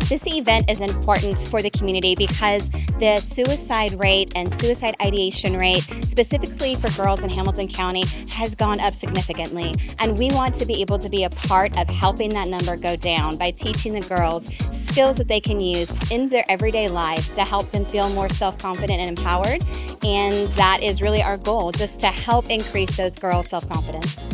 This event is important for the community because the suicide rate and suicide ideation rate, specifically for girls in Hamilton County, has gone up significantly. And we want to be able to be a part of helping that number go down by teaching the girls skills that they can use in their everyday lives to help them feel more self-confident and empowered. And that is really our goal, just to help increase those girls' self-confidence.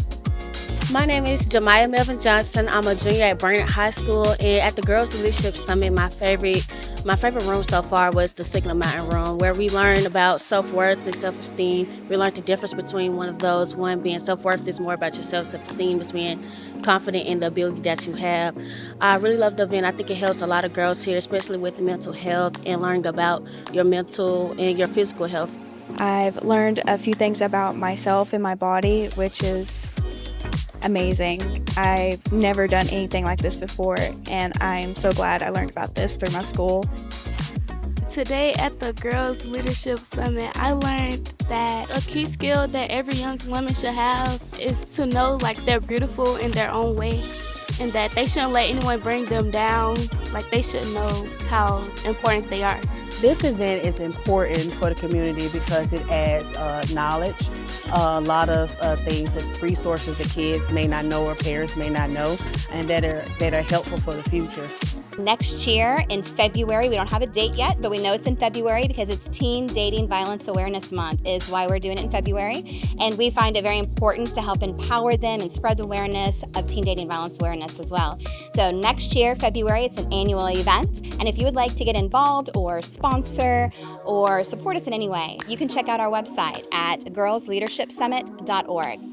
My name is Jamene Melvin Johnson. I'm a junior at Burnett High School, and at the Girls Leadership Summit, my favorite room so far was the Signal Mountain room, where we learned about self-worth and self-esteem. We learned the difference between one of those. One being self-worth is more about your self-esteem, is being confident in the ability that you have. I really love the event. I think it helps a lot of girls here, especially with mental health and learning about your mental and your physical health. I've learned a few things about myself and my body, which is amazing. I've never done anything like this before, and I'm so glad I learned about this through my school. Today at the Girls Leadership Summit, I learned that a key skill that every young woman should have is to know they're beautiful in their own way, and that they shouldn't let anyone bring them down. They should know how important they are. This event is important for the community because it adds knowledge, a lot of things, resources that kids may not know or parents may not know, and that are helpful for the future. Next year in February, we don't have a date yet, but we know it's in February because it's Teen Dating Violence Awareness Month is why we're doing it in February. And we find it very important to help empower them and spread the awareness of teen dating violence awareness as well. So next year, February, it's an annual event. And if you would like to get involved or sponsor or support us in any way, you can check out our website at girlsleadershipsummit.org.